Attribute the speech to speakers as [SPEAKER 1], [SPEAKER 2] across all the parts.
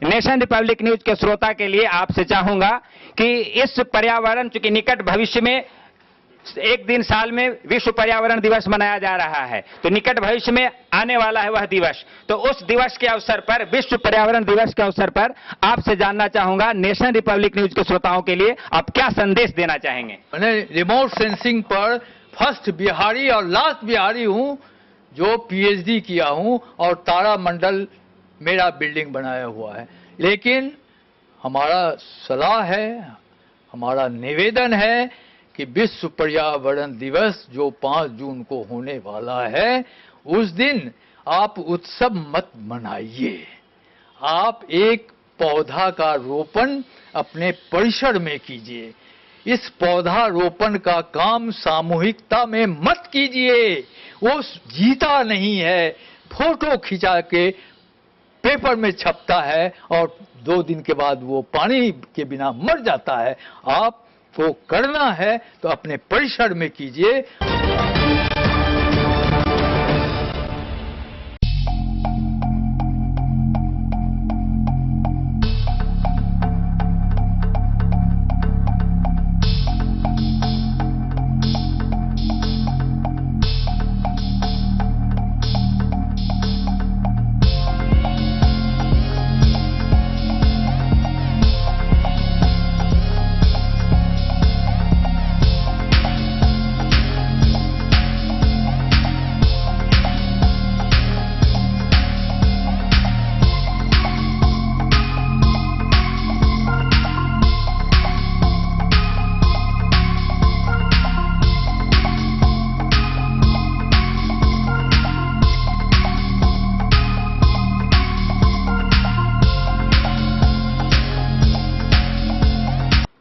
[SPEAKER 1] Nation Republic news के श्रोता के लिए आपसे चाहूंगा कि इस पर्यावरण, चूंकि निकट भविष्य में एक दिन साल में विश्व पर्यावरण दिवस मनाया जा रहा है, तो निकट भविष्य में आने वाला है वह दिवस। तो उस दिवस के अवसर पर, विश्व पर्यावरण दिवस के अवसर पर आपसे जानना चाहूंगा, नेशन रिपब्लिक न्यूज के श्रोताओं के लिए आप क्या संदेश देना चाहेंगे?
[SPEAKER 2] मैंने रिमोट सेंसिंग पर फर्स्ट बिहारी और लास्ट बिहारी हूं जो पीएचडी किया हूं और तारामंडल मेरा बिल्डिंग बनाया हुआ है। लेकिन हमारा सलाह है, हमारा निवेदन है कि विश्व पर्यावरण दिवस जो 5 जून को होने वाला है, उस दिन आप उत्सव मत मनाइए। आप एक पौधा का रोपण अपने परिसर में कीजिए। इस पौधा रोपण का काम सामूहिकता में मत कीजिए। वो जीता नहीं है, फोटो खिंचा के पेपर में छपता है और 2 दिन के बाद वो पानी के बिना मर जाता है। आप को करना है तो अपने परिसर में कीजिए।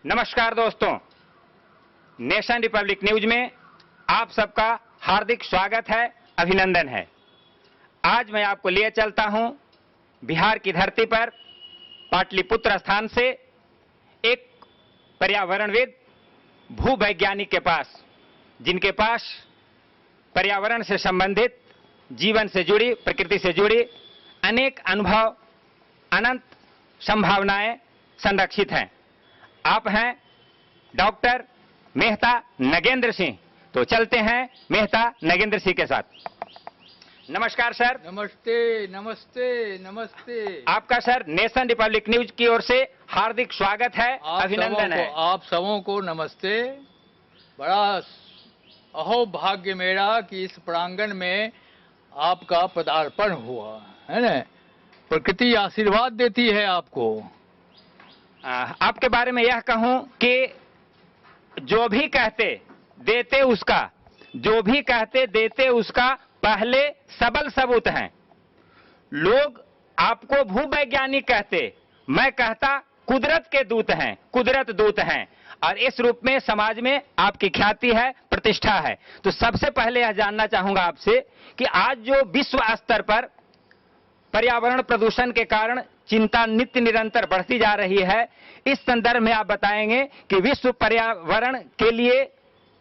[SPEAKER 1] नमस्कार दोस्तों, नेशन रिपब्लिक न्यूज में आप सबका हार्दिक स्वागत है, अभिनंदन है। आज मैं आपको लिए चलता हूं बिहार की धरती पर पाटलिपुत्र स्थान से एक पर्यावरणविद, भूवैज्ञानिक के पास, जिनके पास पर्यावरण से संबंधित, जीवन से जुड़ी, प्रकृति से जुड़ी अनेक अनुभव, अनंत संभावनाएं संरक्षित हैं। आप हैं डॉक्टर मेहता नगेंद्र सिंह। तो चलते हैं मेहता नगेंद्र सिंह के साथ। नमस्कार सर।
[SPEAKER 2] नमस्ते नमस्ते नमस्ते।
[SPEAKER 1] आपका सर नेशन रिपब्लिक न्यूज की ओर से हार्दिक स्वागत है, अभिनंदन है।
[SPEAKER 2] आप सबों को नमस्ते। बड़ा अहोभाग्य मेरा कि इस प्रांगण में आपका पदार्पण हुआ है ना। प्रकृति आशीर्वाद देती है आपको।
[SPEAKER 1] आपके बारे में यह कहूं कि जो भी कहते देते उसका, जो भी कहते देते उसका पहले सबल सबूत हैं। लोग आपको भूवैज्ञानिक कहते, मैं कहता कुदरत के दूत हैं, कुदरत दूत हैं, और इस रूप में समाज में आपकी ख्याति है, प्रतिष्ठा है। तो सबसे पहले यह जानना चाहूंगा आपसे कि आज जो विश्व स्तर पर पर्यावरण प्रदूषण के कारण चिंता नित्य निरंतर बढ़ती जा रही है, इस संदर्भ में आप बताएंगे कि विश्व पर्यावरण के लिए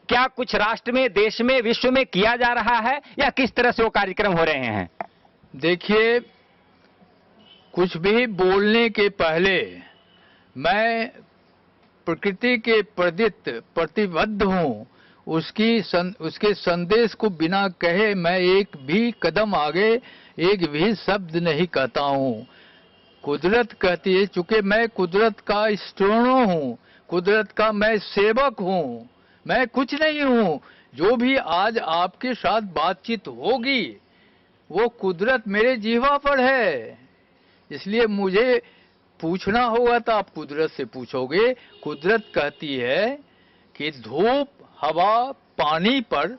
[SPEAKER 1] क्या कुछ राष्ट्र में, देश में, विश्व में किया जा रहा है या किस तरह से वो कार्यक्रम हो रहे हैं?
[SPEAKER 2] देखिए, कुछ भी बोलने के पहले मैं प्रकृति के प्रति प्रतिबद्ध हूँ। उसके संदेश को बिना कहे मैं एक भी कदम आगे, एक भी शब्द नहीं कहता हूँ। कुदरत कहती है, चूंकि मैं कुदरत का स्टोनो हूँ, कुदरत का मैं सेवक हूँ, मैं कुछ नहीं हूँ। जो भी आज आपके साथ बातचीत होगी वो कुदरत मेरे जीवा पर है। इसलिए मुझे पूछना होगा तो आप कुदरत से पूछोगे। कुदरत कहती है कि धूप, हवा, पानी पर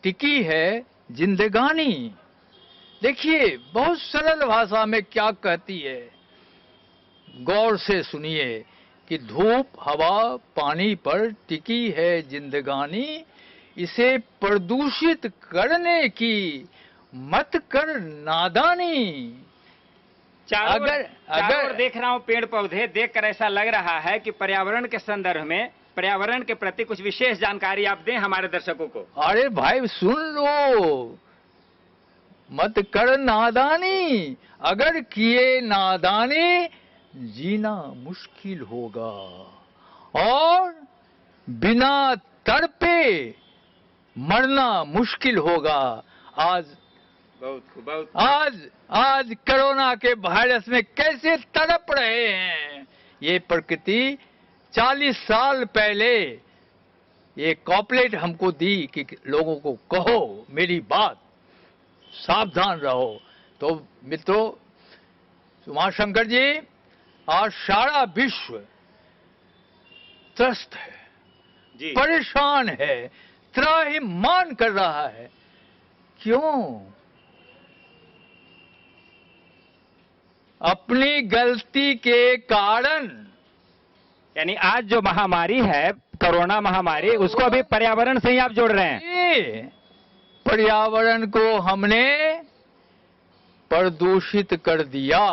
[SPEAKER 2] टिकी है जिंदगानी। देखिए, बहुत सरल भाषा में क्या कहती है, गौर से सुनिए कि धूप, हवा, पानी पर टिकी है जिंदगानी, इसे प्रदूषित करने की मत कर नादानी।
[SPEAKER 1] अगर देख रहा हूं पेड़ पौधे, देखकर ऐसा लग रहा है कि पर्यावरण के संदर्भ में, पर्यावरण के प्रति कुछ विशेष जानकारी आप दें हमारे दर्शकों को।
[SPEAKER 2] अरे भाई सुन लो, मत कर नादानी। अगर किए नादानी जीना मुश्किल होगा और बिना तड़पे मरना मुश्किल होगा। आज आज कोरोना के वायरस में कैसे तड़प रहे हैं ये प्रकृति। 40 साल पहले ये कॉपलेट हमको दी कि लोगों को कहो मेरी बात, सावधान रहो। तो मित्रों, उमाशंकर जी, आज सारा विश्व त्रस्त है, परेशान है, त्राहिमाम कर रहा है। क्यों? अपनी गलती के कारण।
[SPEAKER 1] यानी आज जो महामारी है, कोरोना महामारी, उसको अभी पर्यावरण से ही आप जोड़ रहे हैं।
[SPEAKER 2] पर्यावरण को हमने प्रदूषित कर दिया।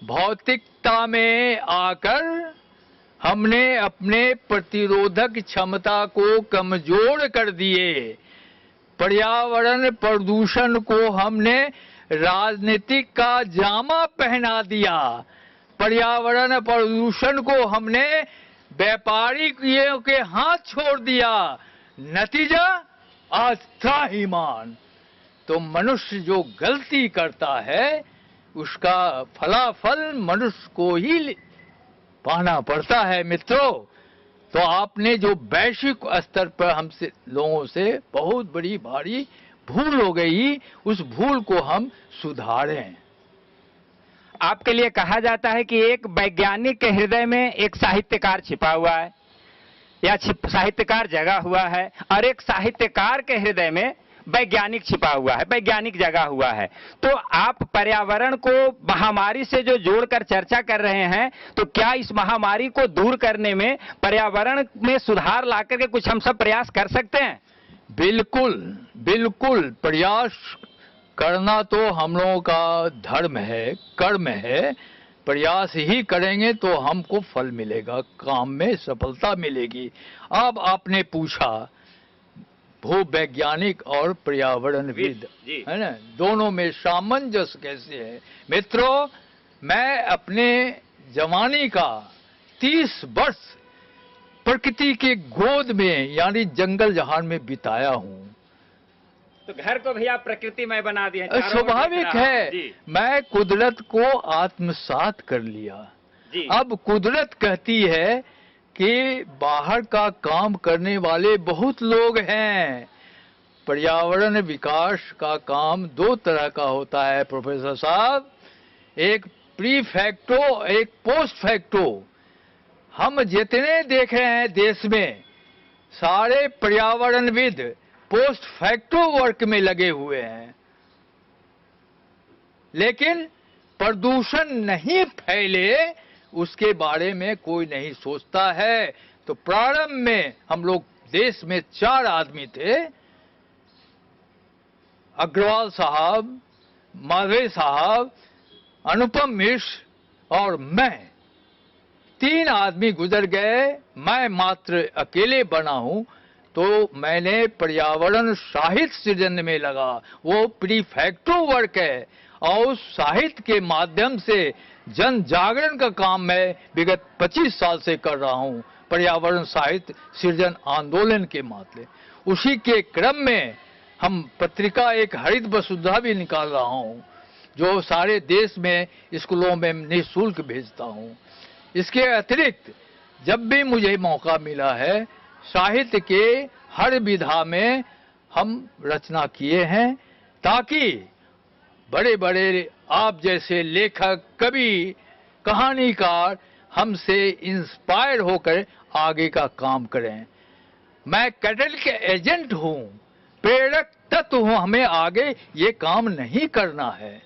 [SPEAKER 2] भौतिकता में आकर हमने अपने प्रतिरोधक क्षमता को कमजोर कर दिए। पर्यावरण प्रदूषण को हमने राजनीतिक का जामा पहना दिया। पर्यावरण प्रदूषण को हमने व्यापारियों के हाथ छोड़ दिया। नतीजा आज त्राहिमाम। तो मनुष्य जो गलती करता है उसका फलाफल मनुष्य को ही पाना पड़ता है। मित्रों, तो आपने जो वैश्विक स्तर पर हमसे लोगों से बहुत बड़ी भारी भूल हो गई, उस भूल को हम सुधारें।
[SPEAKER 1] आपके लिए कहा जाता है कि एक वैज्ञानिक के हृदय में एक साहित्यकार छिपा हुआ है या साहित्यकार जगा हुआ है, और एक साहित्यकार के हृदय में वैज्ञानिक छिपा हुआ है, वैज्ञानिक जगा हुआ है। तो आप पर्यावरण को महामारी से जो जोड़कर चर्चा कर रहे हैं, तो क्या इस महामारी को दूर करने में, पर्यावरण में सुधार लाकर के कुछ हम सब प्रयास कर सकते हैं?
[SPEAKER 2] बिल्कुल बिल्कुल, प्रयास करना तो हम लोगों का धर्म है, कर्म है। प्रयास ही करेंगे तो हमको फल मिलेगा, काम में सफलता मिलेगी। अब आपने पूछा भूवैज्ञानिक और पर्यावरणविद, है ना, दोनों में सामंजस्य कैसे है? मित्रों, मैं अपने जवानी का 30 वर्ष प्रकृति के गोद में यानी जंगल जहान में बिताया हूँ।
[SPEAKER 1] तो घर को भी आप प्रकृतिमय बना दिए।
[SPEAKER 2] स्वाभाविक है, मैं कुदरत को आत्मसात कर लिया। अब कुदरत कहती है कि बाहर का काम करने वाले बहुत लोग हैं। पर्यावरण विकास का काम 2 तरह का होता है प्रोफेसर साहब, एक प्री फैक्टो, एक पोस्ट फैक्टो। हम जितने देख रहे हैं देश में, सारे पर्यावरणविद पोस्ट फैक्टो वर्क में लगे हुए हैं, लेकिन प्रदूषण नहीं फैले उसके बारे में कोई नहीं सोचता है। तो प्रारंभ में हम लोग देश में 4 आदमी थे, अग्रवाल साहब, माधवे साहब, अनुपम मिश्र और मैं। 3 आदमी गुजर गए, मैं मात्र अकेले बना हूं। तो मैंने पर्यावरण साहित्य सृजन में लगा, वो प्री फैक्टो वर्क है, और उस साहित्य के माध्यम से जन जागरण का काम मैं विगत 25 साल से कर रहा हूं, पर्यावरण साहित्य सृजन आंदोलन के माध्यम। उसी के क्रम में हम पत्रिका एक हरित वसुंधरा भी निकाल रहा हूं, जो सारे देश में स्कूलों में निःशुल्क भेजता हूं। इसके अतिरिक्त जब भी मुझे मौका मिला है, साहित्य के हर विधा में हम रचना किए हैं, ताकि बड़े बड़े आप जैसे लेखक, कवि, कहानीकार हमसे इंस्पायर होकर आगे का काम करें। मैं कैटलिस्ट एजेंट हूं, प्रेरक तत्व हूं, हमें आगे ये काम नहीं करना है।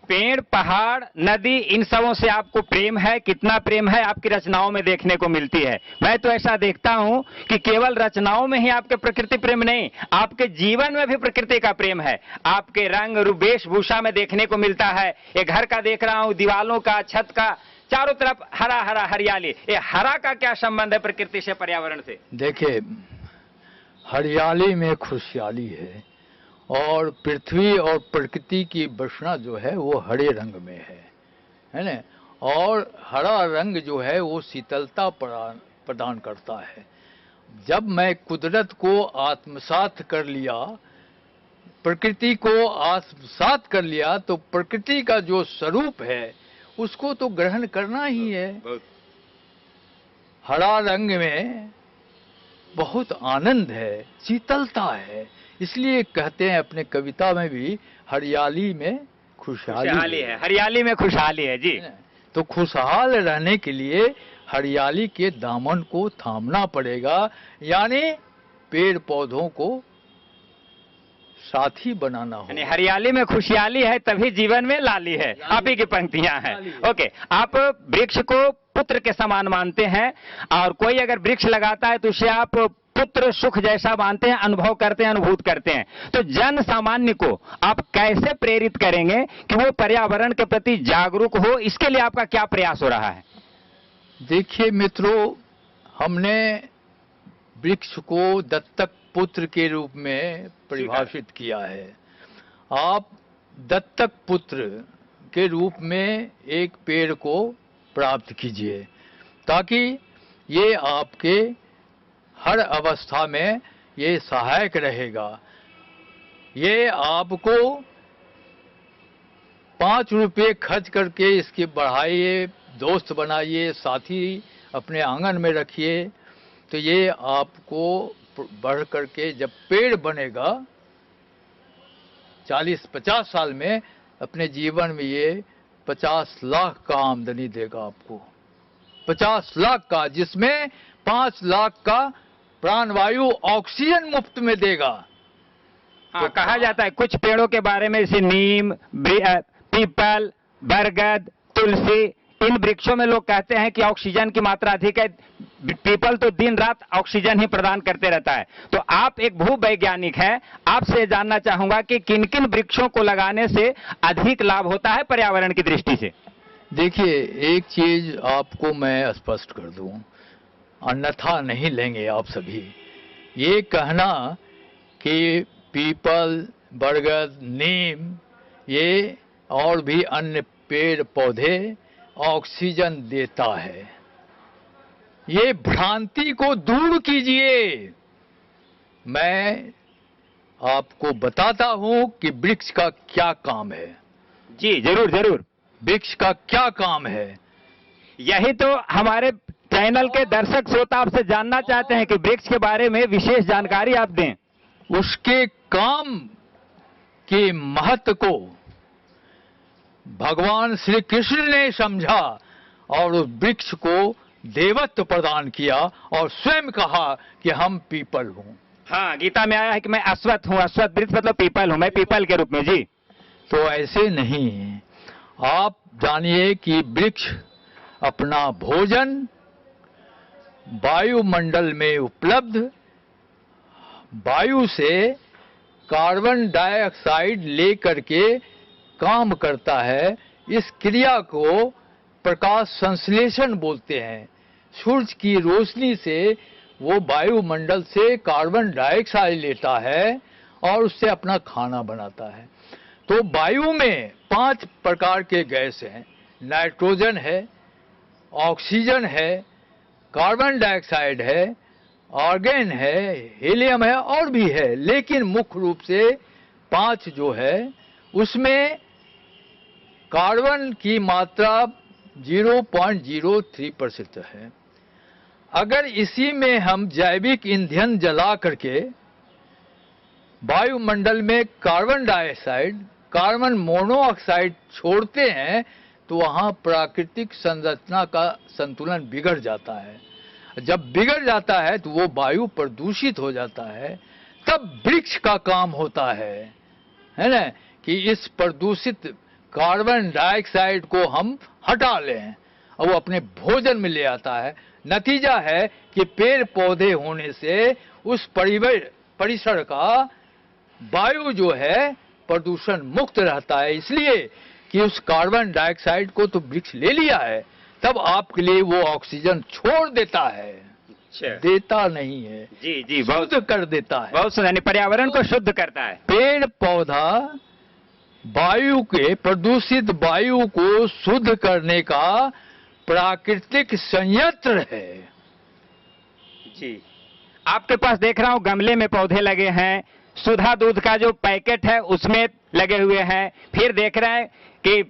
[SPEAKER 1] पेड़, पहाड़, नदी, इन सबों से आपको प्रेम है? कितना प्रेम है आपकी रचनाओं में देखने को मिलती है? मैं तो ऐसा देखता हूं कि केवल रचनाओं में ही आपके प्रकृति प्रेम नहीं, आपके जीवन में भी प्रकृति का प्रेम है। आपके रंग रूप वेशभूषा में देखने को मिलता है। ये घर का देख रहा हूं, दीवालों का, छत का, चारों तरफ हरा हरा हरियाली। ये हरा का क्या संबंध है प्रकृति से, पर्यावरण से?
[SPEAKER 2] देखिए, हरियाली में खुशहाली है, और पृथ्वी और प्रकृति की बसना जो है वो हरे रंग में है है ना। और हरा रंग जो है वो शीतलता प्रदान करता है। जब मैं कुदरत को आत्मसात कर लिया, प्रकृति को आत्मसात कर लिया, तो प्रकृति का जो स्वरूप है उसको तो ग्रहण करना ही है। हरा रंग में बहुत आनंद है, शीतलता है, इसलिए कहते हैं अपने कविता में भी, हरियाली में खुशहाली है।
[SPEAKER 1] हरियाली में खुशहाली है जी।
[SPEAKER 2] तो खुशहाल रहने के लिए हरियाली के दामन को थामना पड़ेगा, यानी पेड़ पौधों को साथी बनाना हो।
[SPEAKER 1] यानी हरियाली में खुशहाली है तभी जीवन में लाली है। आप ही की पंक्तियां हैं। ओके, आप वृक्ष को पुत्र के समान मानते हैं, और कोई अगर वृक्ष लगाता है तो उसे आप पुत्र सुख जैसा मानते हैं, अनुभव करते हैं, अनुभूत करते हैं। तो जन सामान्य को आप कैसे प्रेरित करेंगे कि वो पर्यावरण के प्रति जागरूक हो? इसके लिए आपका क्या प्रयास हो रहा है?
[SPEAKER 2] देखिए मित्रों, हमने वृक्ष को दत्तक पुत्र के रूप में परिभाषित किया है। आप दत्तक पुत्र के रूप में एक पेड़ को प्राप्त कीजिए, ताकि ये आपके हर अवस्था में ये सहायक रहेगा। ये आपको 5 रुपये खर्च करके इसकी बढ़ाइए, दोस्त बनाइए, साथी अपने आंगन में रखिए, तो ये आपको बढ़ करके जब पेड़ बनेगा 40-50 साल में, अपने जीवन में ये 50 लाख का आमदनी देगा आपको। 50 लाख का, जिसमें 5 लाख का प्राणवायु ऑक्सीजन मुफ्त में देगा।
[SPEAKER 1] तो कहा जाता है कुछ पेड़ों के बारे में, जैसे नीम, पीपल, बरगद, तुलसी, इन वृक्षों में लोग कहते हैं कि ऑक्सीजन की मात्रा अधिक है। पीपल तो दिन रात ऑक्सीजन ही प्रदान करते रहता है। तो आप एक भूवैज्ञानिक हैं, आपसे जानना चाहूंगा कि किन किन वृक्षों को लगाने से अधिक लाभ होता है पर्यावरण की दृष्टि से?
[SPEAKER 2] देखिए, एक चीज आपको मैं स्पष्ट कर दूं, अन्यथा नहीं लेंगे आप सभी। ये कहना कि पीपल, बरगद, नीम, ये और भी अन्य पेड़ पौधे ऑक्सीजन देता है, ये भ्रांति को दूर कीजिए। मैं आपको बताता हूं कि वृक्ष का क्या काम है।
[SPEAKER 1] जी जरूर जरूर।
[SPEAKER 2] वृक्ष का क्या काम है,
[SPEAKER 1] यही तो हमारे चैनल के दर्शक श्रोता आपसे जानना चाहते हैं कि वृक्ष के बारे में विशेष जानकारी आप दें।
[SPEAKER 2] उसके काम के महत्व को भगवान श्री कृष्ण ने समझा और उस वृक्ष को देवत्व प्रदान किया और स्वयं कहा कि हम पीपल हूं।
[SPEAKER 1] हाँ, गीता में आया है कि मैं अश्वत्थ हूं, अश्वत्थ वृक्ष मतलब पीपल हूं, मैं पीपल के रूप में। जी,
[SPEAKER 2] तो ऐसे नहीं, आप जानिए कि वृक्ष अपना भोजन वायुमंडल में उपलब्ध वायु से कार्बन डाइऑक्साइड लेकर के काम करता है। इस क्रिया को प्रकाश संश्लेषण बोलते हैं। सूरज की रोशनी से वो वायुमंडल से कार्बन डाइऑक्साइड लेता है और उससे अपना खाना बनाता है। तो वायु में 5 प्रकार के गैस हैं, नाइट्रोजन है, ऑक्सीजन है, कार्बन डाइऑक्साइड है, आर्गन है, हीलियम है और भी है, लेकिन मुख्य रूप से 5 जो है उसमें कार्बन की मात्रा 0.03% है। अगर इसी में हम जैविक ईंधन जला करके वायुमंडल में कार्बन डाइऑक्साइड, कार्बन मोनोऑक्साइड छोड़ते हैं तो वहाँ प्राकृतिक संरचना का संतुलन बिगड़ जाता है। जब बिगड़ जाता है तो वो वायु प्रदूषित हो जाता है। तब वृक्ष का काम होता है ना, कि इस प्रदूषित कार्बन डाइऑक्साइड को हम हटा लें और वो अपने भोजन में ले आता है। नतीजा है कि पेड़ पौधे होने से उस परिसर का वायु जो है प्रदूषण मुक्त रहता है, इसलिए कि उस कार्बन डाइऑक्साइड को तो वृक्ष ले लिया है, तब आपके लिए वो ऑक्सीजन छोड़ देता है। देता नहीं है,
[SPEAKER 1] जी जी,
[SPEAKER 2] शुद्ध कर देता है।
[SPEAKER 1] बहुत सुंदर, पर्यावरण को शुद्ध करता है।
[SPEAKER 2] पेड़ पौधा वायु के प्रदूषित वायु को शुद्ध करने का प्राकृतिक संयंत्र है।
[SPEAKER 1] जी, आपके पास देख रहा हूं गमले में पौधे लगे हैं, सुधा दूध का जो पैकेट है उसमें लगे हुए हैं, फिर देख रहे हैं कि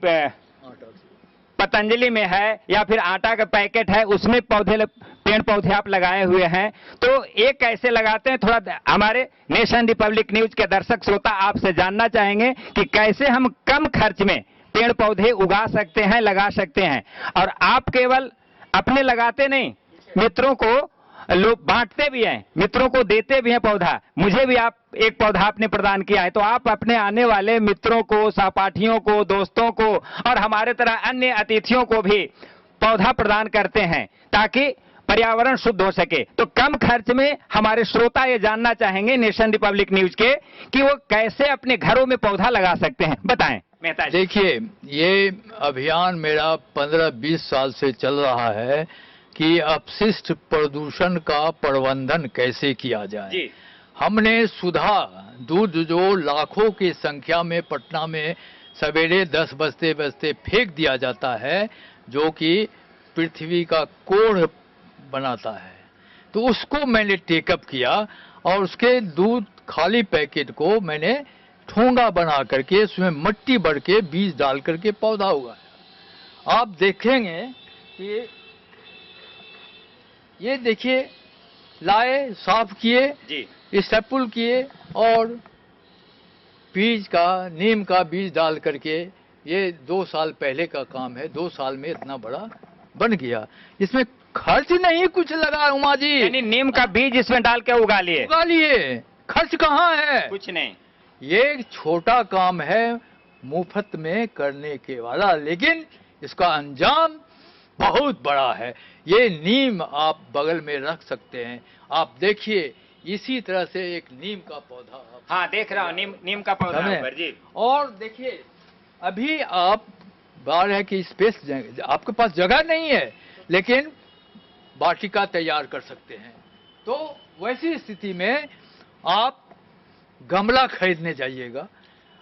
[SPEAKER 1] पतंजलि में है या फिर आटा का पैकेट है उसमें पेड़ पौधे आप लगाए हुए हैं। तो ये कैसे लगाते हैं, थोड़ा हमारे नेशन रिपब्लिक न्यूज के दर्शक श्रोता आपसे जानना चाहेंगे कि कैसे हम कम खर्च में पेड़ पौधे उगा सकते हैं, लगा सकते हैं। और आप केवल अपने लगाते नहीं, मित्रों को लोग बांटते भी हैं, मित्रों को देते भी हैं पौधा। मुझे भी आप एक पौधा आपने प्रदान किया है, तो आप अपने आने वाले मित्रों को, सहपाठियों को, दोस्तों को और हमारे तरह अन्य अतिथियों को भी पौधा प्रदान करते हैं ताकि पर्यावरण शुद्ध हो सके। तो कम खर्च में हमारे श्रोता ये जानना चाहेंगे नेशन रिपब्लिक न्यूज के कि वो कैसे अपने घरों में पौधा लगा सकते हैं, बताएं मेहता जी।
[SPEAKER 2] देखिए, ये अभियान मेरा 15-20 साल से चल रहा है कि अपशिष्ट प्रदूषण का प्रबंधन कैसे किया जाए।
[SPEAKER 1] जी।
[SPEAKER 2] हमने सुधा दूध जो लाखों की संख्या में पटना में सवेरे 10 बजते बजते फेंक दिया जाता है, जो कि पृथ्वी का कोढ़ बनाता है, तो उसको मैंने टेकअप किया और उसके दूध खाली पैकेट को मैंने ठोंगा बना करके उसमें मिट्टी भर के बीज डाल करके पौधा उगाया। आप देखेंगे कि ये देखिए, लाए, साफ किए, स्टेपुल किए और बीज का, नीम का बीज डाल करके, ये 2 साल पहले का काम है, 2 साल में इतना बड़ा बन गया। इसमें खर्च नहीं कुछ लगा उमा जी,
[SPEAKER 1] यानी नीम का बीज इसमें डाल के उगा लिए,
[SPEAKER 2] खर्च कहाँ है,
[SPEAKER 1] कुछ नहीं।
[SPEAKER 2] ये एक छोटा काम है मुफ्त में करने के वाला, लेकिन इसका अंजाम बहुत बड़ा है। ये नीम आप बगल में रख सकते हैं। आप देखिए, इसी तरह से एक नीम का पौधा,
[SPEAKER 1] हाँ देख रहा हूँ, नीम का पौधा ऊपर जी।
[SPEAKER 2] और देखिए, अभी आप बात है कि स्पेस, आपके पास जगह नहीं है लेकिन वाटिका तैयार कर सकते हैं। तो वैसी स्थिति में आप गमला खरीदने जाइएगा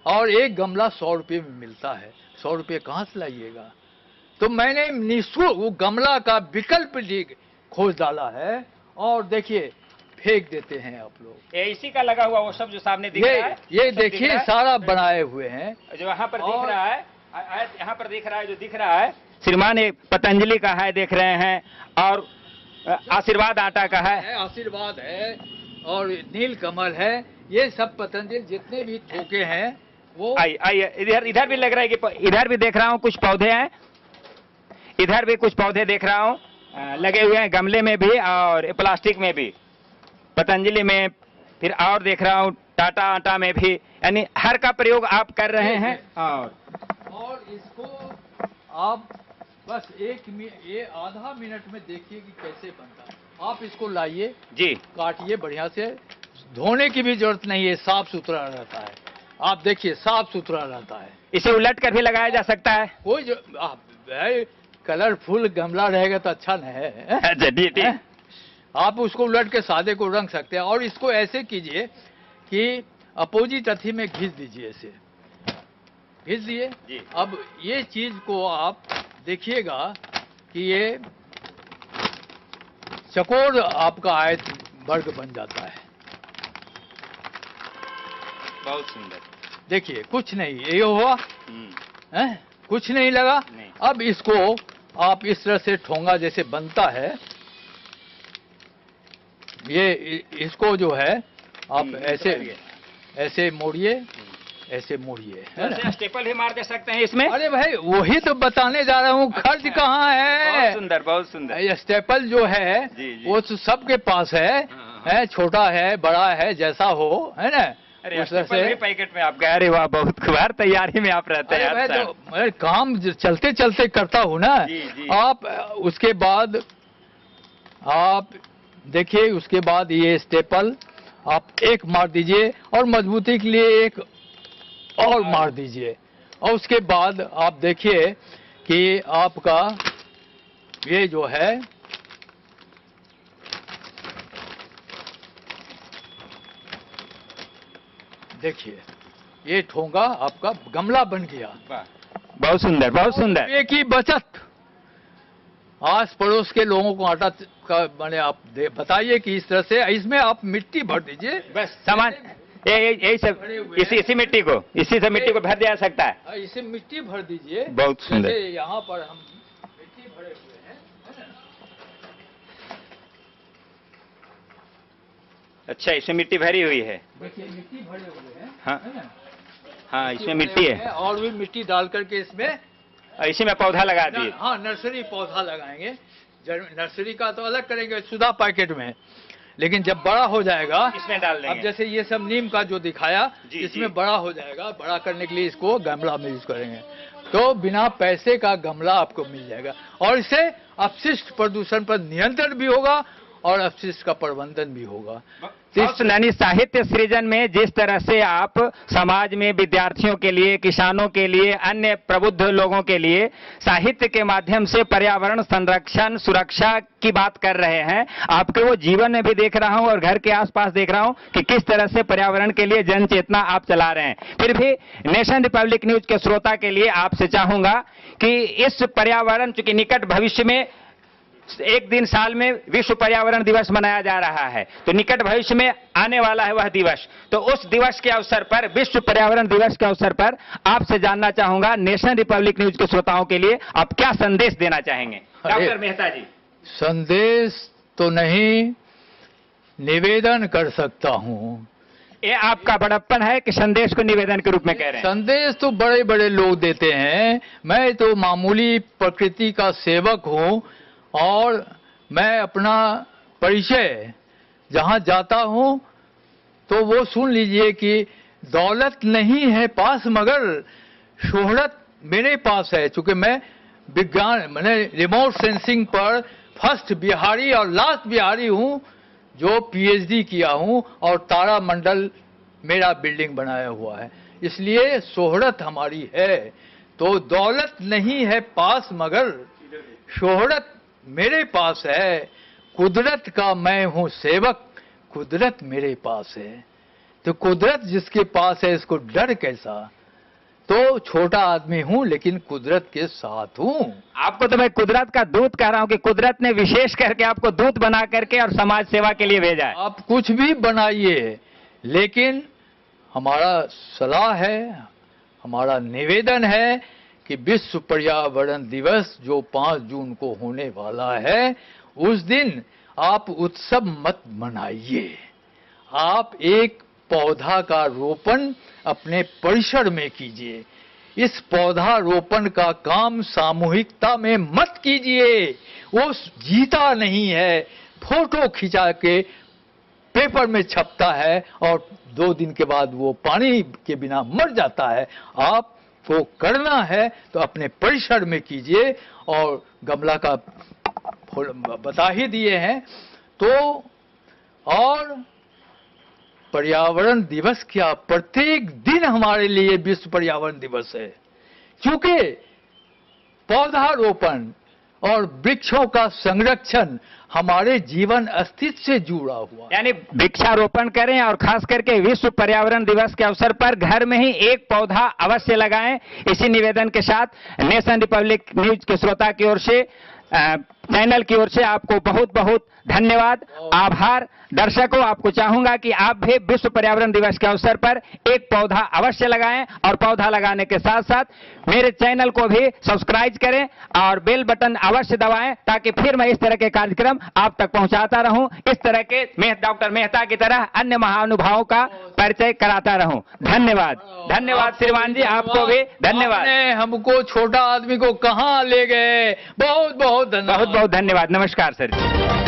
[SPEAKER 2] और एक गमला 100 रुपये में मिलता है। 100 रुपये कहाँ से लाइएगा? तो मैंने निःशुल्क वो गमला का विकल्प खोज डाला है और देखिए फेंक देते हैं आप लोग।
[SPEAKER 1] इसी का लगा हुआ वो सब जो सामने दिख रहा है,
[SPEAKER 2] ये देखिए सारा बनाए हुए हैं
[SPEAKER 1] जो यहाँ पर दिख रहा है, यहाँ पर दिख रहा है, जो दिख रहा है श्रीमान ये पतंजलि का है, देख रहे हैं, और आशीर्वाद आटा का है,
[SPEAKER 2] आशीर्वाद है और नीलकमल है। ये सब पतंजलि जितने भी थोके हैं वो
[SPEAKER 1] आइए इधर भी लग रहा है कि इधर भी देख रहा हूँ कुछ पौधे हैं, इधर भी कुछ पौधे देख रहा हूँ लगे हुए हैं, गमले में भी और प्लास्टिक में भी, पतंजलि में, फिर और देख रहा हूँ टाटा आटा में भी, यानी हर का प्रयोग आप कर रहे हैं।
[SPEAKER 2] और इसको आप बस ये आधा मिनट में देखिए कि कैसे बनता है। आप इसको लाइए
[SPEAKER 1] जी, काटिए
[SPEAKER 2] बढ़िया से, धोने की भी जरूरत नहीं है, साफ सुथरा रहता है। आप देखिए साफ सुथरा रहता है।
[SPEAKER 1] इसे उलट कर भी लगाया जा सकता है,
[SPEAKER 2] कोई कलरफुल गमला रहेगा तो अच्छा नहीं है। आप उसको उलट के सादे को रंग सकते हैं और इसको ऐसे कीजिए कि अपोजिट अथी में घिस दीजिए, ऐसे घिस दिए। अब ये चीज को आप देखिएगा कि ये चकोर आपका आयत वर्ग बन जाता है।
[SPEAKER 1] बहुत सुंदर।
[SPEAKER 2] देखिए कुछ नहीं, ये हुआ है, कुछ नहीं लगा नहीं। अब इसको आप इस तरह से ठोंगा जैसे बनता है, ये इसको जो है आप ऐसे मोड़िए, ऐसे मोड़िए,
[SPEAKER 1] स्टेपल भी मार दे सकते हैं इसमें।
[SPEAKER 2] अरे भाई वही तो बताने जा रहा हूँ, खर्च कहाँ है।
[SPEAKER 1] बहुत सुंदर, बहुत सुंदर।
[SPEAKER 2] ये स्टेपल जो है वो तो सबके पास है, छोटा है, बड़ा है, जैसा हो, है ना।
[SPEAKER 1] अरे से पैकेट में आप गए, अरे वाह, बहुत खुबार तैयारी में आप रहते हैं।
[SPEAKER 2] मैं तो काम चलते चलते करता हूँ ना। आप उसके बाद आप देखिए, उसके बाद ये स्टेपल आप एक मार दीजिए और मजबूती के लिए एक और मार दीजिए, और उसके बाद आप देखिए कि आपका ये जो है देखिए ये ठोंगा आपका गमला बन गया।
[SPEAKER 1] बहुत सुंदर, बहुत सुंदर।
[SPEAKER 2] रुपये की बचत। आस पड़ोस के लोगों को आटा का मैंने आप बताइए कि इस तरह से इसमें आप मिट्टी भर दीजिए,
[SPEAKER 1] बस सामान यही सब इसी मिट्टी को, इसी से मिट्टी को भर दिया जा सकता है।
[SPEAKER 2] इसे मिट्टी भर दीजिए।
[SPEAKER 1] बहुत सुंदर।
[SPEAKER 2] जैसे यहाँ पर हम मिट्टी भरे हुए हैं, है ना?
[SPEAKER 1] अच्छा, इसमें मिट्टी भरी हुई है।
[SPEAKER 2] देखिए मिट्टी भरे हुए हैं।
[SPEAKER 1] हाँ
[SPEAKER 2] है ना?
[SPEAKER 1] हाँ, इसमें मिट्टी है
[SPEAKER 2] और भी मिट्टी डाल करके इसमें
[SPEAKER 1] और इसी में पौधा लगा दिए।
[SPEAKER 2] हाँ, नर्सरी पौधा लगाएंगे। नर्सरी का तो अलग करेंगे सुधा पैकेट में, लेकिन जब बड़ा हो जाएगा
[SPEAKER 1] इसमें डाल देंगे।
[SPEAKER 2] अब जैसे ये सब नीम का जो दिखाया,
[SPEAKER 1] जी,
[SPEAKER 2] इसमें
[SPEAKER 1] जी।
[SPEAKER 2] बड़ा हो जाएगा। बड़ा करने के लिए इसको गमला में यूज करेंगे, तो बिना पैसे का गमला आपको मिल जाएगा। और इससे अपशिष्ट प्रदूषण पर नियंत्रण भी होगा और अपशिष्ट का प्रबंधन भी होगा।
[SPEAKER 1] यानी साहित्य सृजन में जिस तरह से आप समाज में विद्यार्थियों के लिए, किसानों के लिए, अन्य प्रबुद्ध लोगों के लिए साहित्य के माध्यम से पर्यावरण संरक्षण, सुरक्षा की बात कर रहे हैं, आपके वो जीवन में भी देख रहा हूं और घर के आसपास देख रहा हूं कि किस तरह से पर्यावरण के लिए जन चेतना आप चला रहे हैं। फिर भी नेशन रिपब्लिक न्यूज के श्रोता के लिए आपसे चाहूंगा कि इस पर्यावरण, चूंकि निकट भविष्य में एक दिन साल में विश्व पर्यावरण दिवस मनाया जा रहा है, तो निकट भविष्य में आने वाला है वह दिवस, तो उस दिवस के अवसर पर, विश्व पर्यावरण दिवस के अवसर पर आपसे जानना चाहूंगा, नेशन रिपब्लिक न्यूज के श्रोताओं के लिए आप क्या संदेश देना चाहेंगे? डॉक्टर मेहता जी।
[SPEAKER 2] संदेश तो नहीं, निवेदन कर सकता हूं।
[SPEAKER 1] ये आपका बड़प्पन है कि संदेश को निवेदन के रूप में कह रहे हैं?
[SPEAKER 2] संदेश तो बड़े बड़े लोग देते हैं, मैं तो मामूली प्रकृति का सेवक हूं और मैं अपना परिचय जहां जाता हूं तो वो सुन लीजिए कि दौलत नहीं है पास मगर शोहरत मेरे पास है। चूंकि मैं विज्ञान मैंने रिमोट सेंसिंग पर फर्स्ट बिहारी और लास्ट बिहारी हूं जो पीएचडी किया हूं और तारा मंडल मेरा बिल्डिंग बनाया हुआ है, इसलिए शोहरत हमारी है। तो दौलत नहीं है पास मगर शोहरत मेरे पास है, कुदरत का मैं हूं सेवक, कुदरत मेरे पास है। तो कुदरत जिसके पास है इसको डर कैसा? तो छोटा आदमी हूं लेकिन कुदरत के साथ हूं।
[SPEAKER 1] आपको तो मैं कुदरत का दूत कह रहा हूं कि कुदरत ने विशेष करके आपको दूत बना करके और समाज सेवा के लिए भेजा है।
[SPEAKER 2] आप कुछ भी बनाइए, लेकिन हमारा सलाह है, हमारा निवेदन है कि विश्व पर्यावरण दिवस जो 5 जून को होने वाला है, उस दिन आप उत्सव मत मनाइए। आप एक पौधा का रोपण अपने परिसर में कीजिए। इस पौधा रोपण का काम सामूहिकता में मत कीजिए। वो जीता नहीं है, फोटो खिंचा के पेपर में छपता है और 2 दिन के बाद वो पानी के बिना मर जाता है। आप को करना है तो अपने परिसर में कीजिए, और गमला का बता ही दिए हैं। तो और पर्यावरण दिवस क्या, प्रत्येक दिन हमारे लिए विश्व पर्यावरण दिवस है, क्योंकि पौधारोपण और वृक्षों का संरक्षण हमारे जीवन अस्तित्व से जुड़ा हुआ।
[SPEAKER 1] यानी वृक्षारोपण करें और खास करके विश्व पर्यावरण दिवस के अवसर पर घर में ही एक पौधा अवश्य लगाएं। इसी निवेदन के साथ नेशन रिपब्लिक न्यूज के श्रोता की ओर से, चैनल की ओर से आपको बहुत बहुत धन्यवाद, आभार। दर्शकों, आपको चाहूंगा कि आप भी विश्व पर्यावरण दिवस के अवसर पर एक पौधा अवश्य लगाएं और पौधा लगाने के साथ साथ मेरे चैनल को भी सब्सक्राइब करें और बेल बटन अवश्य दबाएं, ताकि फिर मैं इस तरह के कार्यक्रम आप तक पहुंचाता रहूं। इस तरह के डॉक्टर मेहता की तरह अन्य महानुभावों का परिचय कराता रहूं। धन्यवाद, धन्यवाद श्रीमान जी, आपको भी धन्यवाद।
[SPEAKER 2] हमको छोटा आदमी को कहां ले गए, बहुत बहुत धन्यवाद।
[SPEAKER 1] बहुत बहुत धन्यवाद। नमस्कार सर जी।